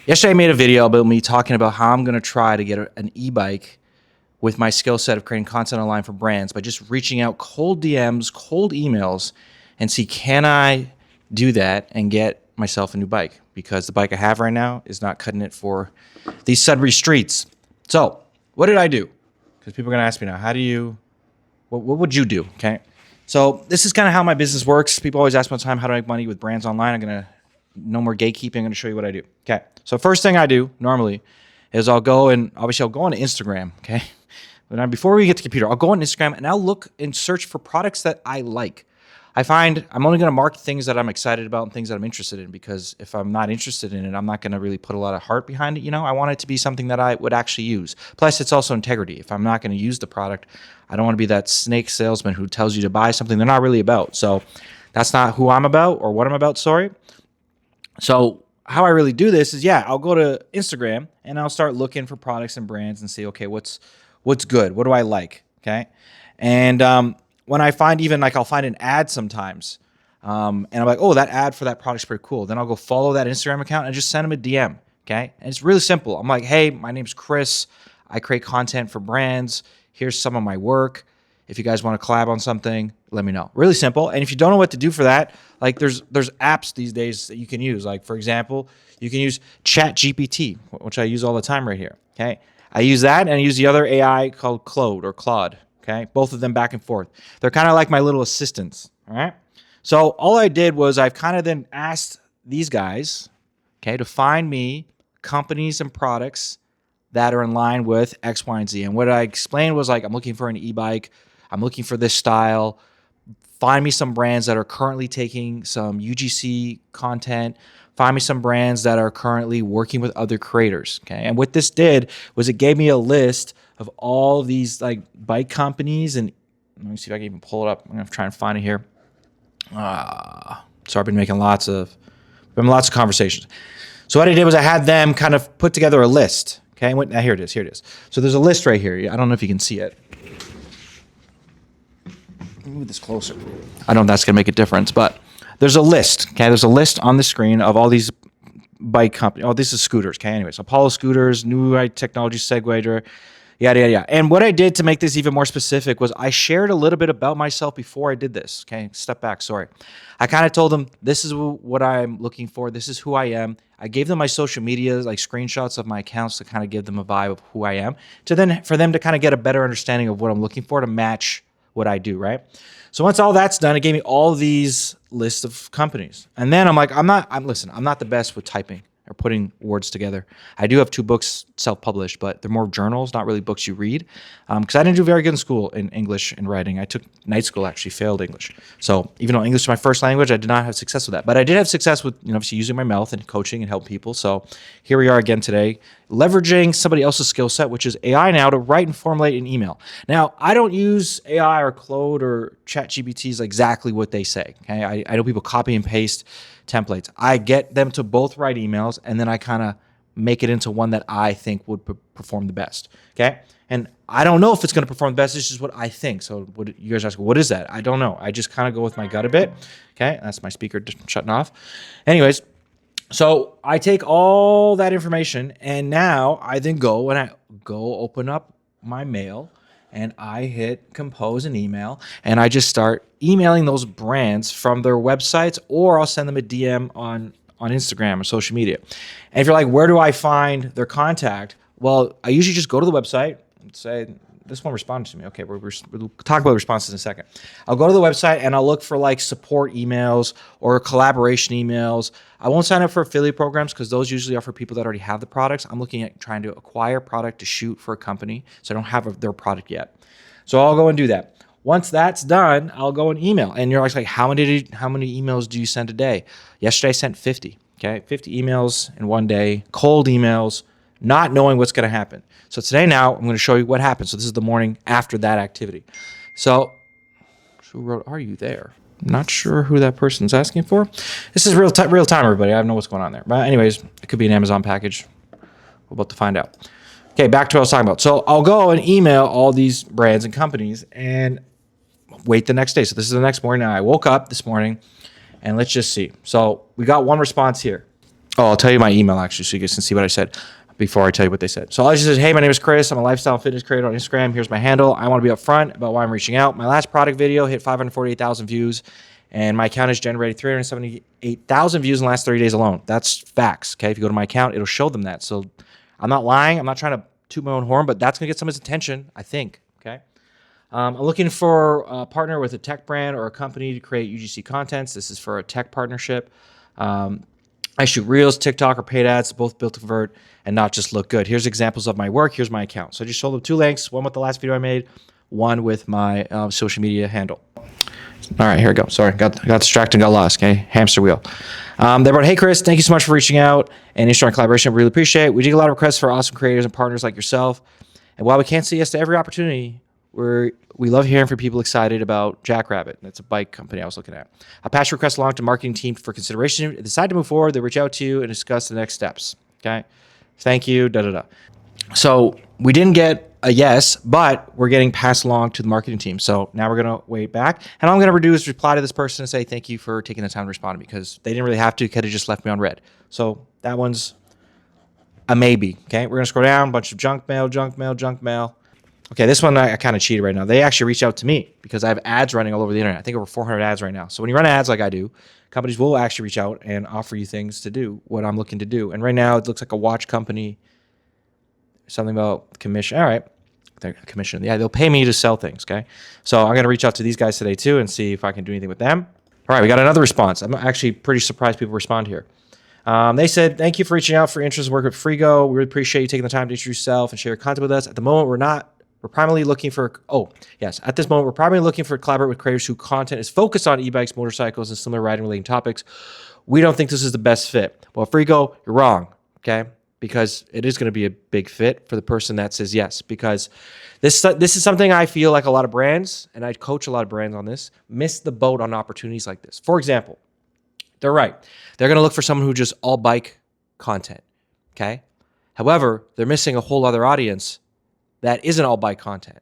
Yesterday I made a video about me talking about how I'm going to try to get an e-bike with my skill set of creating content online for brands by just reaching out cold DMs, cold emails, and see, can I do that and get myself a new bike? Because the bike I have right now is not cutting it for these Sudbury streets. So what did I do? Because people are going to ask me now, what would you do? Okay. So this is kind of how my business works. People always ask me all the time, how to make money with brands online. No more gatekeeping. I'm going to show you what I do. Okay. So first thing I do normally is I'll go on Instagram. Okay. Before we get to the computer, I'll go on Instagram and I'll look and search for products that I like. I find I'm only going to market things that I'm excited about and things that I'm interested in, because if I'm not interested in it, I'm not going to really put a lot of heart behind it. I want it to be something that I would actually use. Plus, it's also integrity. If I'm not going to use the product, I don't want to be that snake salesman who tells you to buy something they're not really about. So that's not who I'm about or what I'm about, sorry. So how I really do this is, I'll go to Instagram and I'll start looking for products and brands and see, okay, what's good? What do I like? Okay. And when I find I'll find an ad sometimes, and I'm like, oh, that ad for that product's pretty cool. Then I'll go follow that Instagram account and just send them a DM. Okay. And it's really simple. I'm like, hey, my name's Chris. I create content for brands. Here's some of my work. If you guys want to collab on something, let me know. Really simple. And if you don't know what to do for that, there's apps these days that you can use. Like, for example, you can use ChatGPT, which I use all the time right here. Okay. I use that, and I use the other AI called Claude. Okay. Both of them back and forth. They're kind of like my little assistants. All right. So all I did was I've kind of then asked these guys, okay, to find me companies and products that are in line with X, Y, and Z. And what I explained was, I'm looking for an e-bike. I'm looking for this style. Find me some brands that are currently taking some UGC content. Find me some brands that are currently working with other creators. Okay. And what this did was it gave me a list of all these bike companies. And let me see if I can even pull it up. I'm going to try and find it here. So I've been making lots of conversations. So what I did was I had them kind of put together a list. Okay. Now here it is. So there's a list right here. I don't know if you can see it. Move this closer. I don't know if that's going to make a difference, but there's a list. Okay. There's a list on the screen of all these bike companies. Oh, this is scooters. Okay. Anyways, Apollo Scooters, New Ride Technology, Segway, yada. And what I did to make this even more specific was I shared a little bit about myself before I did this. Okay. Step back. Sorry. I kind of told them, this is what I'm looking for. This is who I am. I gave them my social media, screenshots of my accounts to kind of give them a vibe of who I am, for them to kind of get a better understanding of what I'm looking for to match what I do, right? So once all that's done, it gave me all these lists of companies. And then I'm like, I'm not the best with typing or putting words together. I do have 2 books self-published, but they're more journals, not really books you read. Because I didn't do very good in school in English and writing. I took night school, actually failed English. So even though English is my first language, I did not have success with that. But I did have success with, obviously using my mouth and coaching and help people. So here we are again today, leveraging somebody else's skill set, which is AI now, to write and formulate an email. Now, I don't use AI or Claude or ChatGPTs exactly what they say. Okay, I know people copy and paste templates. I get them to both write emails, and then I kind of make it into one that I think would perform the best. Okay. And I don't know if it's going to perform the best. It's just what I think. So what you guys ask, what is that? I don't know. I just kind of go with my gut a bit. Okay. That's my speaker shutting off. Anyways, so I take all that information, and now I then go open up my mail, and I hit compose an email, and I just start emailing those brands from their websites, or I'll send them a DM on Instagram or social media. And if you're like, where do I find their contact? Well, I usually just go to the website and say, this one responded to me. Okay, we'll talk about responses in a second. I'll go to the website and I'll look for support emails or collaboration emails. I won't sign up for affiliate programs because those usually are for people that already have the products. I'm looking at trying to acquire product to shoot for a company, so I don't have their product yet. So I'll go and do that. Once that's done, I'll go and email. And you're like, how many emails do you send a day? Yesterday I sent 50. Okay, 50 emails in one day, cold emails, not knowing what's going to happen. So today now I'm going to show you what happened. So this is the morning after that activity. So who wrote, are you there? I'm not sure who that person's asking for. This is real time, everybody. I don't know what's going on there. But anyways, it could be an Amazon package. We're about to find out. Okay, back to what I was talking about. So I'll go and email all these brands and companies and wait the next day. So this is the next morning. Now I woke up this morning, and let's just see. So we got one response here. Oh, I'll tell you my email actually, so you guys can see what I said before I tell you what they said. So I just said, hey, my name is Chris. I'm a lifestyle and fitness creator on Instagram. Here's my handle. I want to be upfront about why I'm reaching out. My last product video hit 548,000 views, and my account has generated 378,000 views in the last 30 days alone. That's facts. Okay, if you go to my account, it'll show them that. So I'm not lying. I'm not trying to toot my own horn, but that's gonna get someone's attention, I think. Okay. I'm looking for a partner with a tech brand or a company to create UGC contents. This is for a tech partnership. I shoot reels, TikTok, or paid ads, both built to convert and not just look good. Here's examples of my work. Here's my account. So I just showed them 2 links, one with the last video I made, one with my social media handle. All right, here we go. Sorry, got distracted, got lost. Okay, hamster wheel. They wrote, hey, Chris, thank you so much for reaching out and interested in collaboration. We really appreciate it. We do get a lot of requests for awesome creators and partners like yourself. And while we can't say yes to every opportunity, we love hearing from people excited about Jackrabbit. That's a bike company I was looking at. I'll pass your request along to marketing team for consideration. If they decide to move forward, they reach out to you and discuss the next steps. Okay. Thank you. So we didn't get a yes, but we're getting passed along to the marketing team. So now we're going to wait back. And all I'm going to do is reply to this person and say, thank you for taking the time to respond to me, because they didn't really have to. Could have just left me on red. So that one's a maybe. Okay. We're going to scroll down, bunch of junk mail. Okay, this one I kind of cheated right now. They actually reached out to me because I have ads running all over the internet. I think over 400 ads right now. So when you run ads like I do, companies will actually reach out and offer you things to do what I'm looking to do. And right now it looks like a watch company, something about commission. All right, commission. Yeah, they'll pay me to sell things, okay? So I'm going to reach out to these guys today too and see if I can do anything with them. All right, we got another response. I'm actually pretty surprised people respond here. They said, thank you for reaching out for your interest in work with Frigo. We really appreciate you taking the time to introduce yourself and share your content with us. At the moment, we're primarily looking for, at this moment, we're primarily looking for collaborate with creators whose content is focused on e-bikes, motorcycles, and similar riding related topics. We don't think this is the best fit. Well, Frigo, you're wrong, okay? Because it is going to be a big fit for the person that says yes. Because this is something I feel like a lot of brands, and I coach a lot of brands on this, miss the boat on opportunities like this. For example, they're right. They're going to look for someone who just all bike content, okay? However, they're missing a whole other audience that isn't all bike content,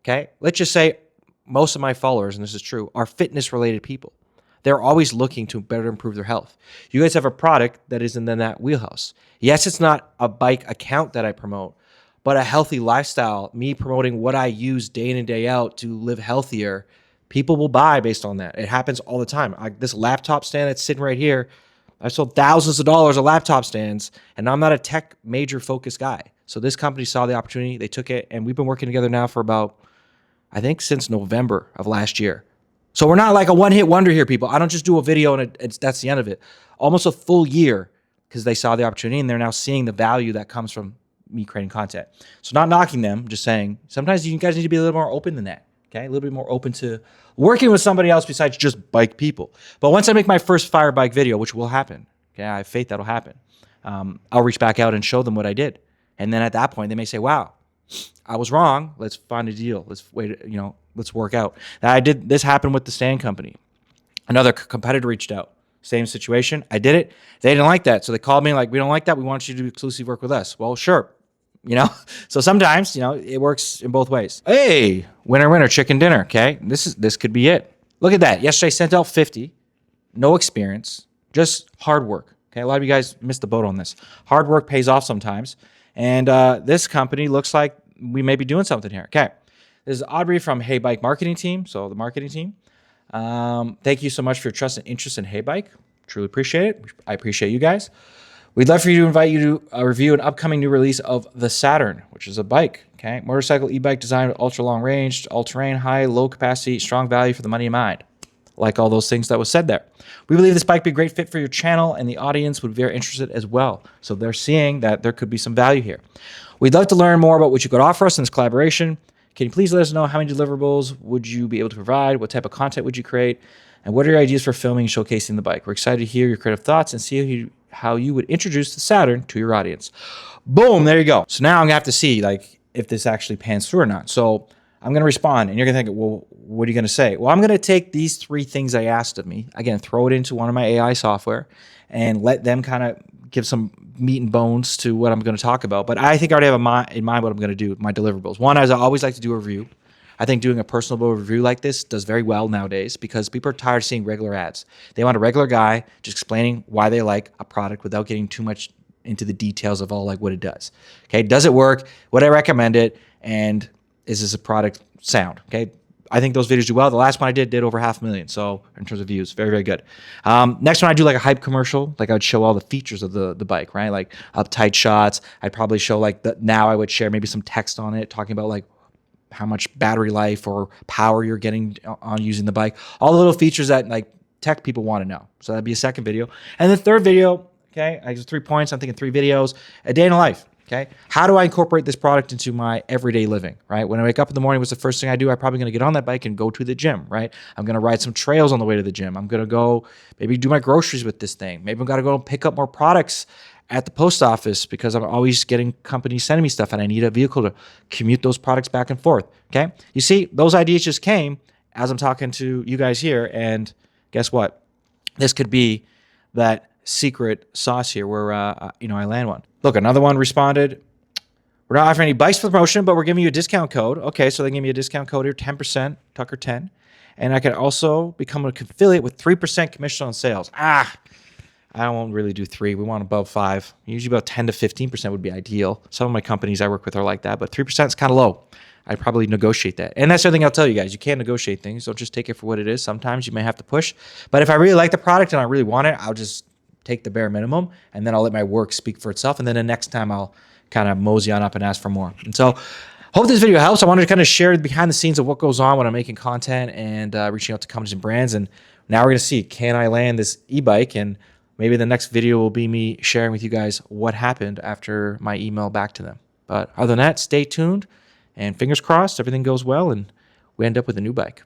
okay? Let's just say most of my followers, and this is true, are fitness-related people. They're always looking to better improve their health. You guys have a product that is in that wheelhouse. Yes, it's not a bike account that I promote, but a healthy lifestyle, me promoting what I use day in and day out to live healthier, people will buy based on that. It happens all the time. This laptop stand that's sitting right here, I sold thousands of dollars of laptop stands, and I'm not a tech major focused guy. So this company saw the opportunity, they took it, and we've been working together now for about, I think, since November of last year. So we're not like a one-hit wonder here, people. I don't just do a video and that's the end of it. Almost a full year, because they saw the opportunity and they're now seeing the value that comes from me creating content. So not knocking them, just saying sometimes you guys need to be a little more open than that, okay? A little bit more open to working with somebody else besides just bike people. But once I make my first fire bike video, which will happen, okay, I have faith that'll happen, I'll reach back out and show them what I did. And then at that point, they may say, wow, I was wrong. Let's find a deal. Let's work out. Now, this happened with the stand company. Another competitor reached out. Same situation. I did it. They didn't like that. So they called me like, we don't like that. We want you to do exclusive work with us. Well, sure. So sometimes, it works in both ways. Hey, winner, chicken dinner. Okay. This could be it. Look at that. Yesterday I sent out 50, no experience, just hard work. Okay. A lot of you guys missed the boat on this. Hard work pays off sometimes. And this company looks like we may be doing something here. Okay. This is Aubrey from Hey Bike Marketing Team. So the marketing team. Thank you so much for your trust and interest in Hey Bike. Truly appreciate it. I appreciate you guys. We'd love for you to invite you to review an upcoming new release of the Saturn, which is a bike. Okay. Motorcycle e-bike designed with ultra long range, all-terrain, high, low capacity, strong value for the money in mind. Like all those things that was said there. We believe this bike would be a great fit for your channel, and the audience would be very interested as well. So they're seeing that there could be some value here. We'd love to learn more about what you could offer us in this collaboration. Can you please let us know how many deliverables would you be able to provide? What type of content would you create? And what are your ideas for filming and showcasing the bike? We're excited to hear your creative thoughts and see how you would introduce the Saturn to your audience. Boom, there you go. So now I'm gonna have to see if this actually pans through or not. So I'm going to respond, and you're going to think, well, what are you going to say? Well, I'm going to take these 3 things I asked of me, again, throw it into one of my AI software, and let them kind of give some meat and bones to what I'm going to talk about. But I think I already have in mind what I'm going to do with my deliverables. One, as I always like to do a review. I think doing a personable review like this does very well nowadays because people are tired of seeing regular ads. They want a regular guy just explaining why they like a product without getting too much into the details of all like what it does. Okay, does it work? Would I recommend it? And is this a product sound? Okay, I think those videos do well. The last one I did over 500,000. So in terms of views, very, very good. Next one, I do like a hype commercial. Like I would show all the features of the bike, right? Like uptight shots. I'd probably show like now I would share maybe some text on it talking about like how much battery life or power you're getting on using the bike. All the little features that like tech people want to know. So that'd be a second video. And the third video, okay, I just 3 points. I'm thinking 3 videos, a day in a life. Okay, how do I incorporate this product into my everyday living, right? When I wake up in the morning, what's the first thing I do? I'm probably going to get on that bike and go to the gym, right? I'm going to ride some trails on the way to the gym. I'm going to go maybe do my groceries with this thing. Maybe I'm going to go pick up more products at the post office because I'm always getting companies sending me stuff and I need a vehicle to commute those products back and forth, okay? You see, those ideas just came as I'm talking to you guys here, and guess what? This could be that secret sauce here where, I land one. Look, another one responded, we're not offering any bikes for promotion, but we're giving you a discount code. Okay, so they give me a discount code here, 10%, Tucker10. And I can also become an affiliate with 3% commission on sales. I won't really do 3. We want above 5. Usually about 10 to 15% would be ideal. Some of my companies I work with are like that, but 3% is kind of low. I'd probably negotiate that. And that's the other thing I'll tell you guys. You can't negotiate things. Don't just take it for what it is. Sometimes you may have to push. But if I really like the product and I really want it, I'll just take the bare minimum, and then I'll let my work speak for itself. And then the next time I'll kind of mosey on up and ask for more. And so hope this video helps. I wanted to kind of share behind the scenes of what goes on when I'm making content and reaching out to companies and brands. And now we're going to see, can I land this e-bike? And maybe the next video will be me sharing with you guys what happened after my email back to them. But other than that, stay tuned and fingers crossed everything goes well and we end up with a new bike.